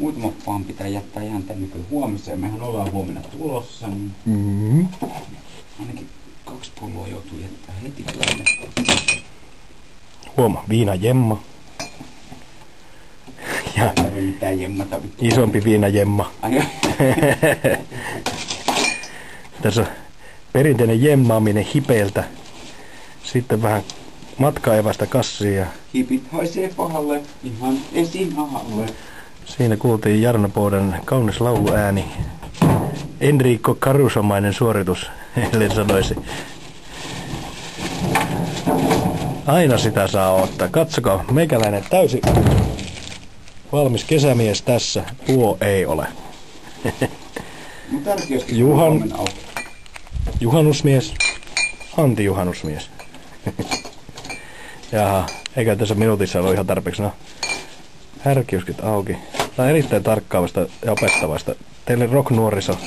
Muutama vaan pitää jättää ihan tänne kyllä huomiseen. Mehän ollaan huomenna tulossa, niin ainakin 2 pulloa joutuu jättää heti tänne. Huoma, viinajemma. Ja isompi viinajemma. Tässä on perinteinen jemmaaminen hipeiltä. Sitten vähän matkaevästä kassia. Hipit haisee pahalle, ihan esinahalle. Siinä kuultiin Jarno Poudan kaunis lauluääni. Enrico Carusomainen suoritus, ellen sanoisi. Aina sitä saa ottaa. Katsokaa, meikäläinen täysi valmis kesämies tässä. Tuo ei ole. Juhannusmies. Anti-juhannusmies. Jaha, eikä tässä minuutissa ole ihan tarpeeksi. No, härkiuskit auki. Tämä on erittäin tarkkaavasta ja opettavasta. Teille rock-nuoriso.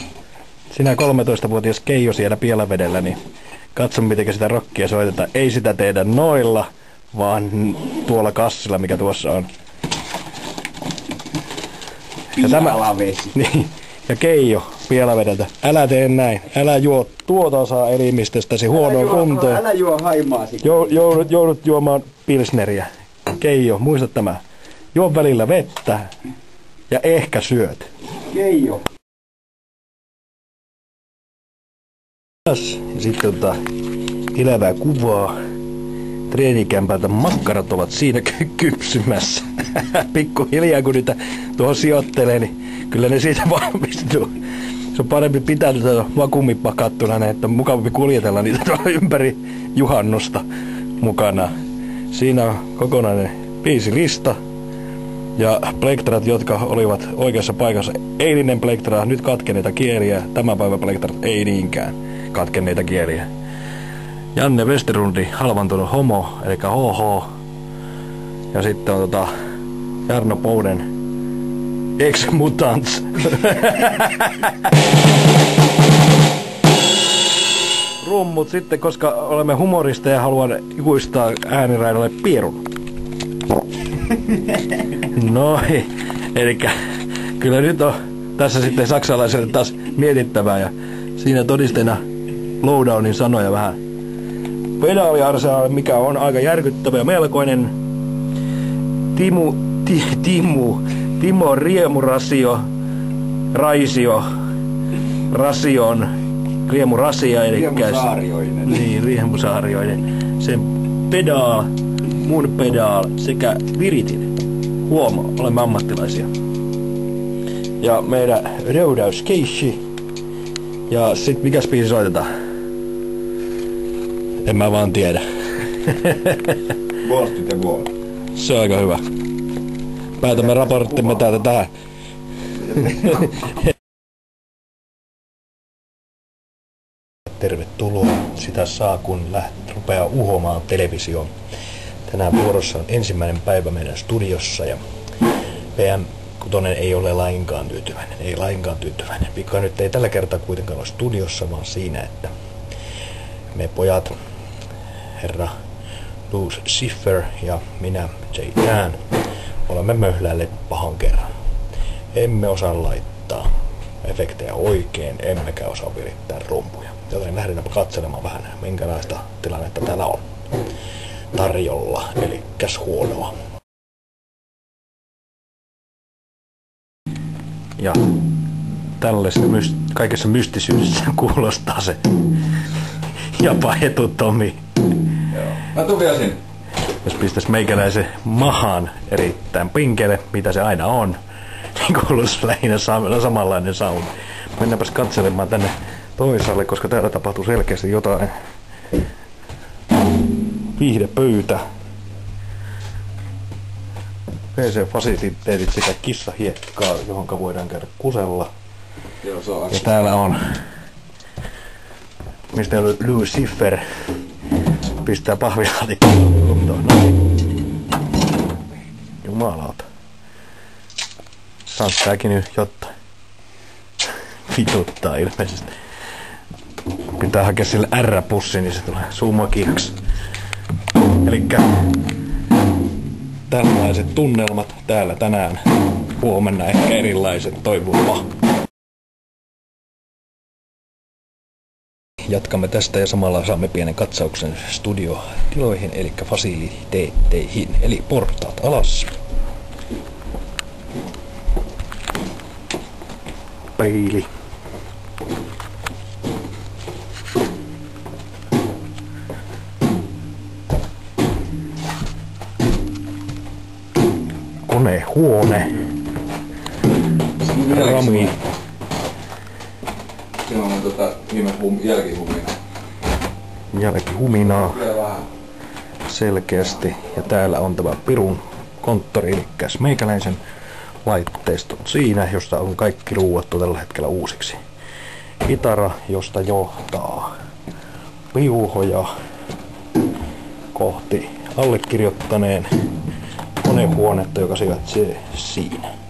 Sinä 13-vuotias Keijo siellä Pielavedellä, niin katso miten sitä rockia soitetaan. Ei sitä tehdä noilla, vaan tuolla kassilla, mikä tuossa on. Ja tämä, niin, ja Keijo Pielavedeltä. Älä tee näin. Älä juo tuota osaa elimistöstäsi huonoon kuntoon. Älä juo haimaasi. Joudut juomaan pilsneriä. Keijo, muista tämä. Juo välillä vettä ja ehkä syöt. Keijo. Ja sitten elävää kuvaa. Treenikämpältä makkarat ovat siinä kypsymässä. Pikkuhiljaa kun niitä tuohon sijoittelee, niin kyllä ne siitä valmistuu. Se on parempi pitää tätä vakuumipakattuna, että on mukavampi kuljetella niitä tuolla ympäri juhannusta mukana. Siinä on kokonainen biisilista. Ja plektrat, jotka olivat oikeassa paikassa. Eilinen plektra, nyt katkenneita kieliä. Tämän päivän plektrat ei niinkään katkenneita kieliä. Janne Westerundi, halvantunut homo, eli HH. Ja sitten on Jarno Pouden ex-mutants. Rummut sitten, koska olemme humorista ja haluan ikuistaa ääniraidalle pierun. No, elikkä kyllä nyt on tässä sitten saksalaiselle taas mietittävää ja siinä todisteena Lowdownin sanoja vähän pedaaliarsenaali, mikä on aika järkyttävä ja melkoinen. Timo Riemurasio, Rasion, Riemurasia, Riemusaarioinen. Niin, Riemusaarioinen. Sen mun pedaal sekä viritin. Huomaa, olemme ammattilaisia. Ja meidän röydäyskeissi. Ja sit mikäs biisi soitetaan? En mä vaan tiedä. Voltit ja Wall. Se on aika hyvä. Päätämme raporttimme täältä tähän. Tervetuloa. Sitä saa kun rupeaa uhomaan televisioon. Tänään vuorossa on ensimmäinen päivä meidän studiossa ja PM6 ei ole lainkaan tyytyväinen. Ei lainkaan tyytyväinen. Pika nyt ei tällä kertaa kuitenkaan ole studiossa, vaan siinä, että me pojat, herra Bruce Schiffer ja minä, Jay Dan, olemme möhläilleet pahan kerran. Emme osaa laittaa efektejä oikein, emmekä osaa virittää rumpuja. Joten lähdetäänpä katselemaan vähän, minkälaista tilannetta täällä on tarjolla, eli huonoa. Ja tällaisessa kaikessa mystisyydessä kuulostaa se jopa etutomi. Mä tuun vielä sinne. Jos pistäis meikäläisen mahaan erittäin pinkele, mitä se aina on, niin kuulostaa lähinnä samanlainen sound. Mennäänpäs katselemaan tänne toisaalle, koska täällä tapahtuu selkeästi jotain. Viihdepöytä. PC-fasiliteetit sekä kissahiekkaa, johonka voidaan käydä kusella. Joo, se on ja täällä on mistä Louis Schiffer pistää pahvilaatikkoon kuntoon. Jumalauta. Tanssaakin nyt jotain. Vituttaa ilmeisesti. Pitää hakea sille R-pussi, niin se tulee suumakiaksi. Elikkä tällaiset tunnelmat täällä tänään. Huomenna ehkä erilaiset, toivomme. Jatkamme tästä ja samalla saamme pienen katsauksen studiotiloihin, eli fasiliteetteihin, eli portaat alas. Peili. Konehuone. Rami. Siinä on viime jälkihuminaa. Jälkihuminaa. Selkeästi. Ja täällä on tämä pirun konttori, eli meikäläisen laitteistot siinä, josta on kaikki ruuattu tällä hetkellä uusiksi. Kitara, josta johtaa piuhoja kohti allekirjoittaneen konehuonetta, joka sijaitsee siinä.